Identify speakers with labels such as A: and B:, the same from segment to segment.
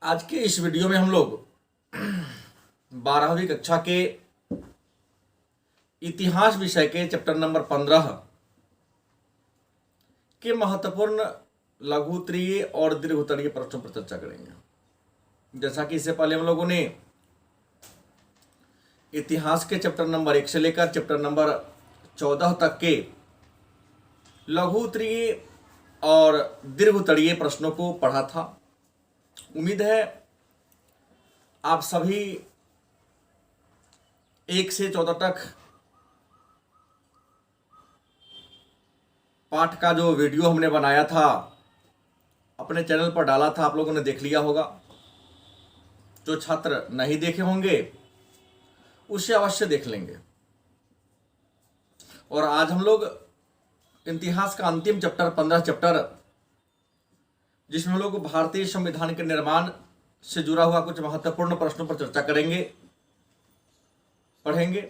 A: आज के इस वीडियो में हम लोग 12वीं कक्षा के इतिहास विषय के चैप्टर नंबर 15 के महत्वपूर्ण लघु उत्तरीय और दीर्घ उत्तरीय प्रश्नों पर चर्चा करेंगे। जैसा कि इससे पहले हम लोगों ने इतिहास के चैप्टर नंबर 1 से लेकर चैप्टर नंबर 14 तक के लघु उत्तरीय और दीर्घ उत्तरीय प्रश्नों को पढ़ा था। उम्मीद है आप सभी 1 से 14 तक पाठ का जो वीडियो हमने बनाया था अपने चैनल पर डाला था, आप लोगों ने देख लिया होगा। जो छात्र नहीं देखे होंगे उसे अवश्य देख लेंगे। और आज हम लोग इतिहास का अंतिम चैप्टर 15 चैप्टर, जिसमें हम लोग भारतीय संविधान के निर्माण से जुड़ा हुआ कुछ महत्वपूर्ण प्रश्नों पर चर्चा करेंगे, पढ़ेंगे।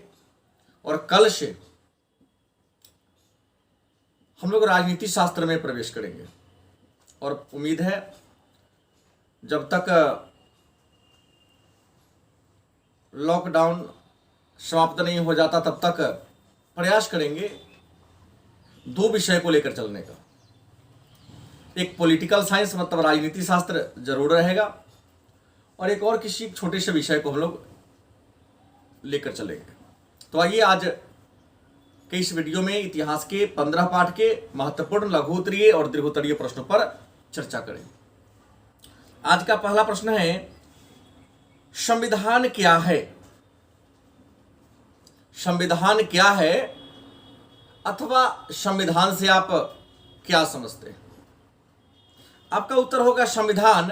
A: और कल से हम लोग राजनीति शास्त्र में प्रवेश करेंगे। और उम्मीद है जब तक लॉकडाउन समाप्त नहीं हो जाता तब तक प्रयास करेंगे 2 विषय को लेकर चलने का। एक पॉलिटिकल साइंस मतलब राजनीति शास्त्र जरूर रहेगा, और एक और किसी छोटे से विषय को हम लोग लेकर चलेंगे। तो आइए आज के इस वीडियो में इतिहास के 15 पाठ के महत्वपूर्ण लघु उत्तरीय और दीर्घ उत्तरीय प्रश्नों पर चर्चा करें। आज का पहला प्रश्न है, संविधान क्या है? संविधान क्या है अथवा संविधान से आप क्या समझते हैं? आपका उत्तर होगा संविधान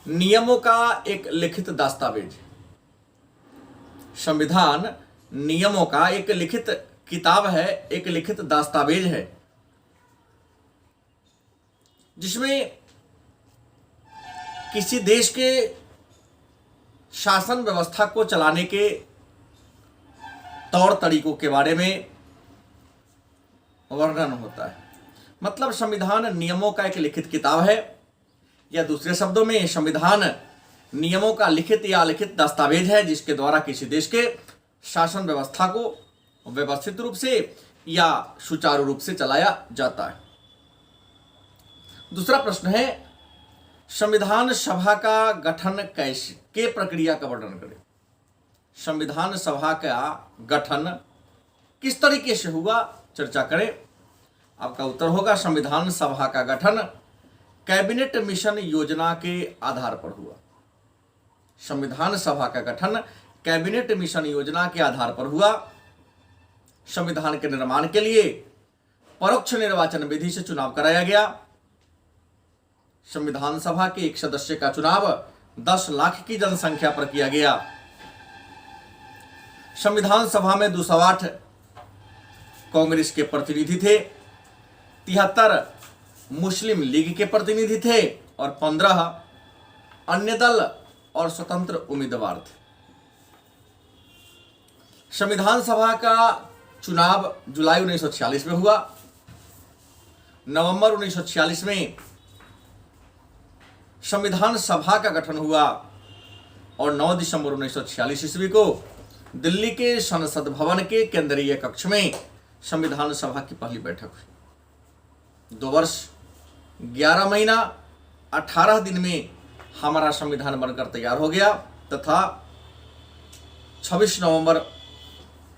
A: नियमों का एक लिखित दस्तावेज। संविधान नियमों का एक लिखित किताब है, एक लिखित दस्तावेज है, जिसमें किसी देश के शासन व्यवस्था को चलाने के तौर तरीकों के बारे में वर्णन होता है। मतलब संविधान नियमों का एक लिखित किताब है, या दूसरे शब्दों में संविधान नियमों का लिखित या अलिखित दस्तावेज है, जिसके द्वारा किसी देश के शासन व्यवस्था को व्यवस्थित रूप से या सुचारू रूप से चलाया जाता है। दूसरा प्रश्न है, संविधान सभा का गठन कैसे के प्रक्रिया का वर्णन करें। संविधान सभा का गठन किस तरीके से हुआ, चर्चा करें। आपका उत्तर होगा संविधान सभा का गठन कैबिनेट मिशन योजना के आधार पर हुआ। संविधान सभा का गठन कैबिनेट मिशन योजना के आधार पर हुआ। संविधान के निर्माण के लिए परोक्ष निर्वाचन विधि से चुनाव कराया गया। संविधान सभा के एक सदस्य का चुनाव 10 लाख की जनसंख्या पर किया गया। संविधान सभा में 208 कांग्रेस के प्रतिनिधि थे, 73 मुस्लिम लीग के प्रतिनिधि थे और 15 अन्य दल और स्वतंत्र उम्मीदवार थे। संविधान सभा का चुनाव जुलाई 1946 में हुआ। नवंबर 1946 में संविधान सभा का गठन हुआ और 9 दिसंबर 1946 ईस्वी को दिल्ली के संसद भवन के केंद्रीय कक्ष में संविधान सभा की पहली बैठक हुई। 2 वर्ष 11 महीना 18 दिन में हमारा संविधान बनकर तैयार हो गया तथा 26 नवंबर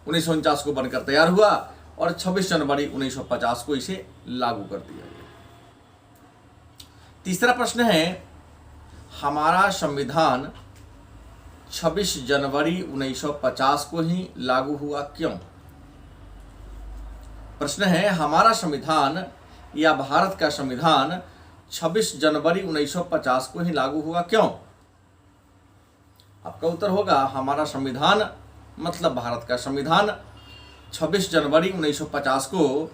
A: 1949 को बनकर तैयार हुआ और 26 जनवरी 1950 को इसे लागू कर दिया गया। तीसरा प्रश्न है, हमारा संविधान 26 जनवरी 1950 को ही लागू हुआ क्यों? प्रश्न है, हमारा संविधान या भारत का संविधान 26 जनवरी 1950 को ही लागू हुआ क्यों? आपका उत्तर होगा हमारा संविधान मतलब भारत का संविधान 26 जनवरी 1950 को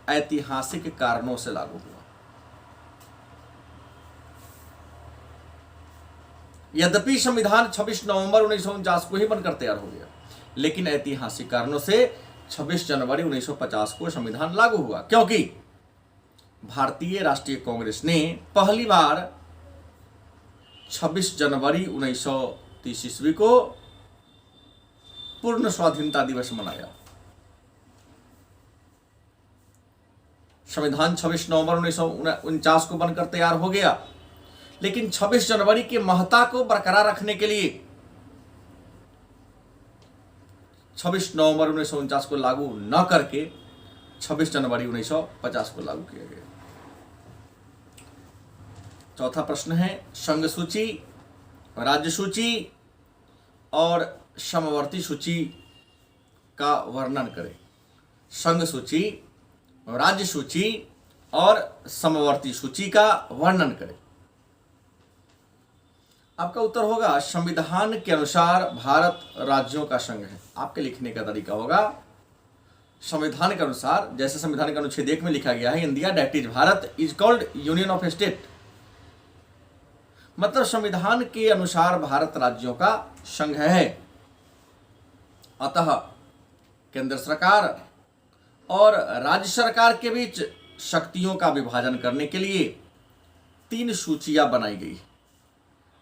A: ऐतिहासिक कारणों से लागू हुआ। यद्यपि संविधान 26 नवंबर 1949 को ही बनकर तैयार हो गया, लेकिन ऐतिहासिक कारणों से 26 जनवरी 1950 को संविधान लागू हुआ, क्योंकि भारतीय राष्ट्रीय कांग्रेस ने पहली बार 26 जनवरी 1930 ईस्वी को पूर्ण स्वाधीनता दिवस मनाया। संविधान 26 नवंबर 1949 को बनकर तैयार हो गया, लेकिन 26 जनवरी की महत्ता को बरकरार रखने के लिए 26 नवंबर 1949 को लागू न करके 26 जनवरी 1950 को लागू किया गया। चौथा प्रश्न है, संघ सूची, राज्य सूची और समवर्ती सूची का वर्णन करें। संघ सूची, राज्य सूची और समवर्ती सूची का वर्णन करें। आपका उत्तर होगा संविधान के अनुसार भारत राज्यों का संघ है। आपके लिखने का तरीका होगा संविधान के अनुसार, जैसे संविधान के अनुच्छेद 1 में लिखा गया है, India that is Bharat is called union of state. मतलब संविधान के अनुसार भारत राज्यों का संघ है। अतः केंद्र सरकार और राज्य सरकार के बीच शक्तियों का विभाजन करने के लिए 3 सूचियां बनाई गई।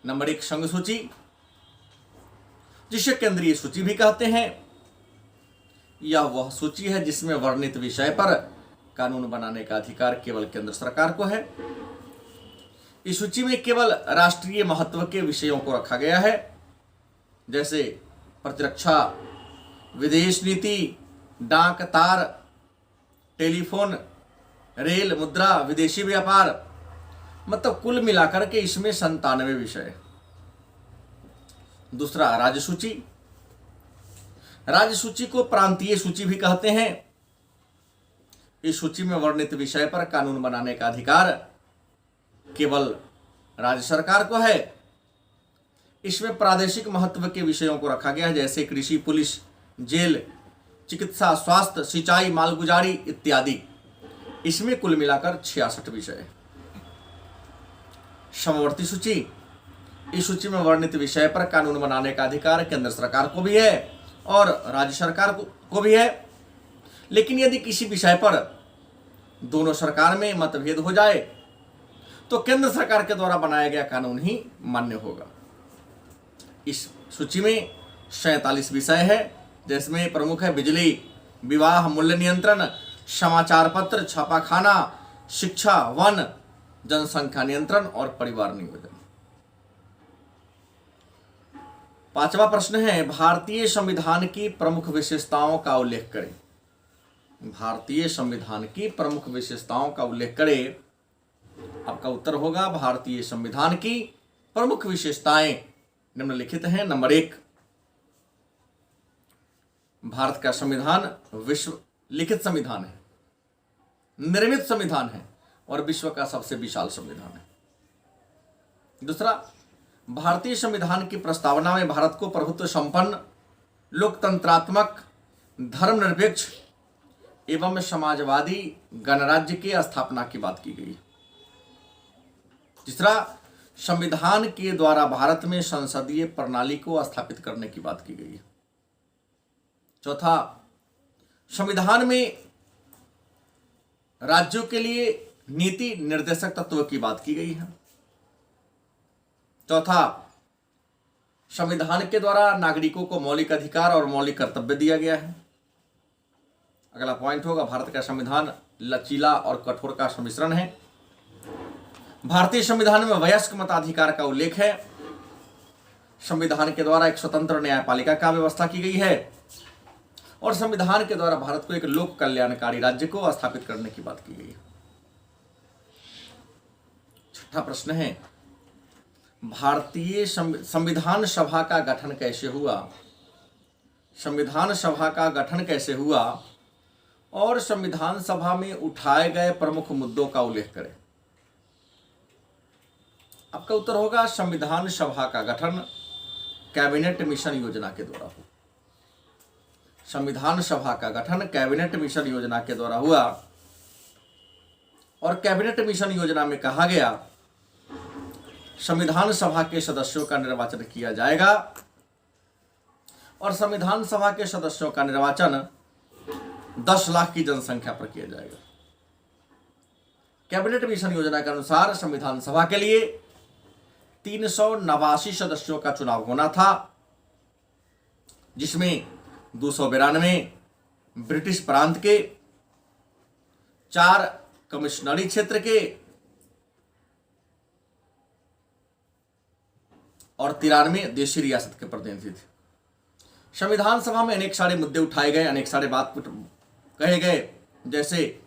A: नंबर 1 संघ सूची, जिसे केंद्रीय सूची भी कहते हैं। यह वह सूची है जिसमें वर्णित विषय पर कानून बनाने का अधिकार केवल केंद्र सरकार को है। इस सूची में केवल राष्ट्रीय महत्व के विषयों को रखा गया है, जैसे प्रतिरक्षा, विदेश नीति, डाक तार, टेलीफोन, रेल, मुद्रा, विदेशी व्यापार। मतलब कुल मिलाकर के इसमें 97 विषय। दूसरा राज्य सूची। राज्य सूची को प्रांतीय सूची भी कहते हैं। इस सूची में वर्णित विषय पर कानून बनाने का अधिकार केवल राज्य सरकार को है। इसमें प्रादेशिक महत्व के विषयों को रखा गया है, जैसे कृषि, पुलिस, जेल, चिकित्सा, स्वास्थ्य, सिंचाई, मालगुजारी इत्यादि। इसमें कुल मिलाकर 66 विषय है। समवर्ती सूची, इस सूची में वर्णित विषय पर कानून बनाने का अधिकार केंद्र सरकार को भी है और राज्य सरकार को भी है। लेकिन यदि किसी विषय पर दोनों सरकार में मतभेद हो जाए तो केंद्र सरकार के द्वारा बनाया गया कानून ही मान्य होगा। इस सूची में 47 विषय है, जिसमें प्रमुख है बिजली, विवाह, मूल्य नियंत्रण, समाचार पत्र, छापाखाना, शिक्षा, वन, जनसंख्या नियंत्रण और परिवार नियोजन। 5वां प्रश्न है, भारतीय संविधान की प्रमुख विशेषताओं का उल्लेख करें। भारतीय संविधान की प्रमुख विशेषताओं का उल्लेख करें। आपका उत्तर होगा भारतीय संविधान की प्रमुख विशेषताएं निम्नलिखित हैं। नंबर 1, भारत का संविधान विश्व लिखित संविधान है, निर्मित संविधान है और विश्व का सबसे विशाल संविधान है। दूसरा, भारतीय संविधान की प्रस्तावना में भारत को प्रभुत्व संपन्न, लोकतंत्रात्मक, धर्मनिरपेक्ष एवं समाजवादी गणराज्य की स्थापना की बात की गई। तीसरा, संविधान के द्वारा भारत में संसदीय प्रणाली को स्थापित करने की बात की गई है। चौथा, संविधान में राज्यों के लिए नीति निर्देशक तत्व की बात की गई है। चौथा, संविधान के द्वारा नागरिकों को मौलिक अधिकार और मौलिक कर्तव्य दिया गया है। अगला पॉइंट होगा, भारत का संविधान लचीला और कठोर का सम्मिश्रण है। भारतीय संविधान में वयस्क मताधिकार का उल्लेख है। संविधान के द्वारा एक स्वतंत्र न्यायपालिका का व्यवस्था की गई है और संविधान के द्वारा भारत को एक लोक कल्याणकारी राज्य को स्थापित करने की बात की गई है। छठा प्रश्न है, भारतीय संविधान सभा का गठन कैसे हुआ। संविधान सभा का गठन कैसे हुआ और संविधान सभा में उठाए गए प्रमुख मुद्दों का उल्लेख करें। आपका उत्तर होगा संविधान सभा का गठन कैबिनेट मिशन योजना के द्वारा हुआ। संविधान सभा का गठन कैबिनेट मिशन योजना के द्वारा हुआ और कैबिनेट मिशन योजना में कहा गया संविधान सभा के सदस्यों का निर्वाचन किया जाएगा और संविधान सभा के सदस्यों का निर्वाचन 10 लाख की जनसंख्या पर किया जाएगा। कैबिनेट मिशन योजना के अनुसार संविधान सभा के लिए 389 सदस्यों का चुनाव होना था, जिसमें 292 ब्रिटिश प्रांत के, 4 कमिश्नरी क्षेत्र के और 93 देशी रियासत के प्रतिनिधि थे। संविधान सभा में अनेक सारे मुद्दे उठाए गए, अनेक सारे बात कहे गए, जैसे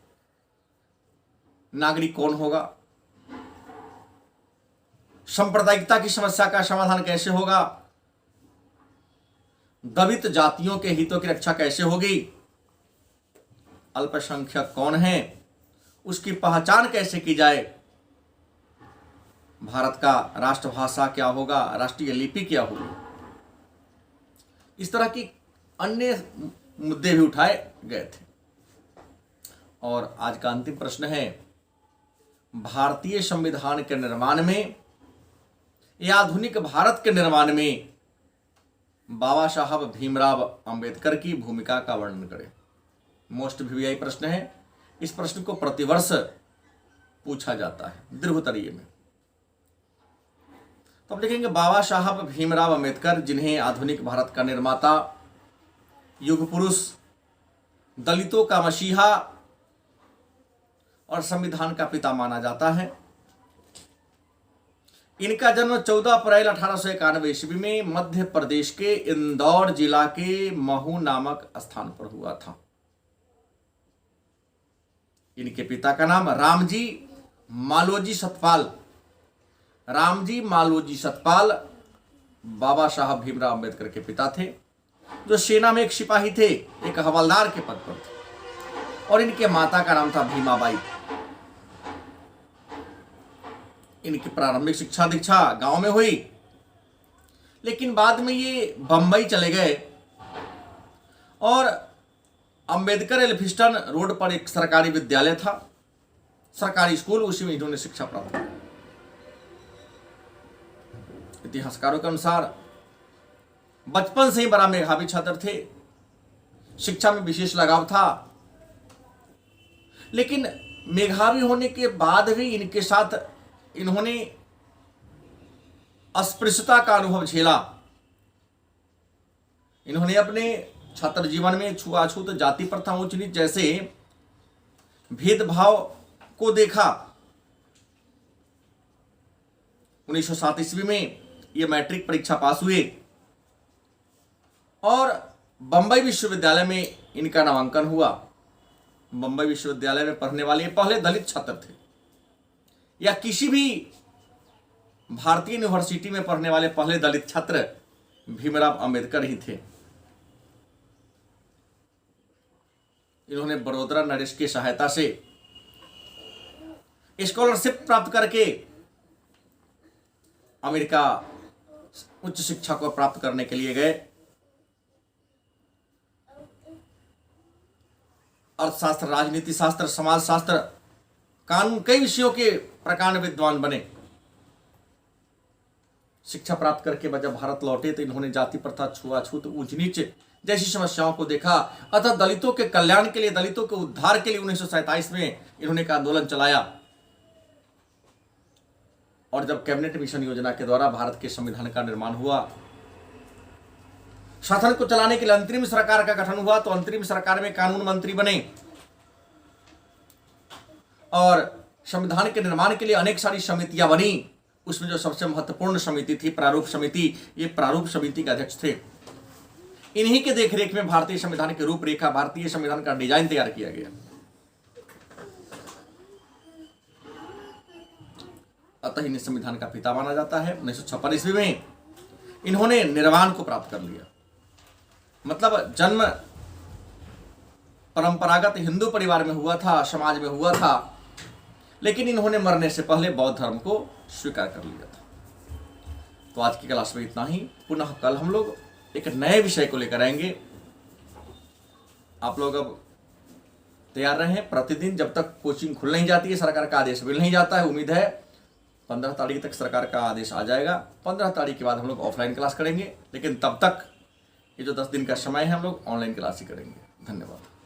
A: नागरिक कौन होगा, सांप्रदायिकता की समस्या का समाधान कैसे होगा, दलित जातियों के हितों की रक्षा कैसे होगी, अल्पसंख्यक कौन है, उसकी पहचान कैसे की जाए, भारत का राष्ट्रभाषा क्या होगा, राष्ट्रीय लिपि क्या होगी, इस तरह की अन्य मुद्दे भी उठाए गए थे। और आज का अंतिम प्रश्न है, भारतीय संविधान के निर्माण में या आधुनिक भारत के निर्माण में बाबा साहब भीमराव अंबेडकर की भूमिका का वर्णन करें। मोस्ट वीआई प्रश्न है। इस प्रश्न को प्रतिवर्ष पूछा जाता है दीर्घोत्तरीय में। तो अब लिखेंगे बाबा साहब भीमराव अंबेडकर, जिन्हें आधुनिक भारत का निर्माता, युग पुरुष, दलितों का मसीहा और संविधान का पिता माना जाता है। इनका जन्म 14 अप्रैल 1891 ईस्वी में मध्य प्रदेश के इंदौर जिला के महू नामक स्थान पर हुआ था। इनके पिता का नाम रामजी मालोजी सतपाल, रामजी मालोजी सतपाल बाबा साहब भीमराव अंबेडकर के पिता थे, जो सेना में एक सिपाही थे, एक हवलदार के पद पर थे। और इनके माता का नाम था भीमाबाई। इनकी प्रारंभिक शिक्षा दीक्षा गांव में हुई, लेकिन बाद में ये बंबई चले गए और अंबेडकर एल्फिस्टन रोड पर एक सरकारी विद्यालय था, सरकारी स्कूल, उसी में इन्होंने शिक्षा प्राप्त की। इतिहासकारों के अनुसार बचपन से ही बड़ा मेधावी छात्र थे, शिक्षा में विशेष लगाव था, लेकिन मेधावी होने के बाद भी इनके साथ इन्होंने अस्पृश्यता का अनुभव झेला। इन्होंने अपने छात्र जीवन में छुआछूत, जाति प्रथा, ऊंच नीच जैसे भेदभाव को देखा। 1907 ईस्वी में ये मैट्रिक परीक्षा पास हुए और बंबई विश्वविद्यालय में इनका नामांकन हुआ। बंबई विश्वविद्यालय में पढ़ने वाले पहले दलित छात्र थे, या किसी भी भारतीय यूनिवर्सिटी में पढ़ने वाले पहले दलित छात्र भीमराव अंबेडकर ही थे। इन्होंने बड़ोदरा नरेश की सहायता से स्कॉलरशिप प्राप्त करके अमेरिका उच्च शिक्षा को प्राप्त करने के लिए गए। अर्थशास्त्र, राजनीति शास्त्र, समाज शास्त्र, कानून, कई विषयों के प्रकांड विद्वान बने। शिक्षा प्राप्त करके जब भारत लौटे तो इन्होंने जाति प्रथा, छुआछूत, ऊंच नीच जैसी समस्याओं को देखा, अतः दलितों के कल्याण के लिए, दलितों के उद्धार के लिए 1947 में इन्होंने एक आंदोलन चलाया। और जब कैबिनेट मिशन योजना के द्वारा भारत के संविधान का निर्माण हुआ, शासन को चलाने के लिए अंतरिम सरकार का गठन हुआ, तो अंतरिम सरकार में कानून मंत्री बने और संविधान के निर्माण के लिए अनेक सारी समितियां बनी। उसमें जो सबसे महत्वपूर्ण समिति थी प्रारूप समिति, ये प्रारूप समिति के अध्यक्ष थे। इन्हीं के देखरेख में भारतीय संविधान की रूपरेखा, भारतीय संविधान का डिजाइन तैयार किया गया। अतः इन्हें संविधान का पिता माना जाता है। 1956 ईस्वी में इन्होंने निर्वाण को प्राप्त कर लिया, मतलब जन्म परंपरागत हिंदू परिवार में हुआ था, समाज में हुआ था, लेकिन इन्होंने मरने से पहले बौद्ध धर्म को स्वीकार कर लिया था। तो आज की क्लास में इतना ही। पुनः कल हम लोग एक नए विषय को लेकर आएंगे। आप लोग अब तैयार रहें। प्रतिदिन जब तक कोचिंग खुल नहीं जाती है, सरकार का आदेश मिल नहीं जाता है, उम्मीद है 15 तारीख तक सरकार का आदेश आ जाएगा। 15 तारीख के बाद हम लोग ऑफलाइन क्लास करेंगे, लेकिन तब तक ये जो 10 दिन का समय है हम लोग ऑनलाइन क्लास ही करेंगे। धन्यवाद।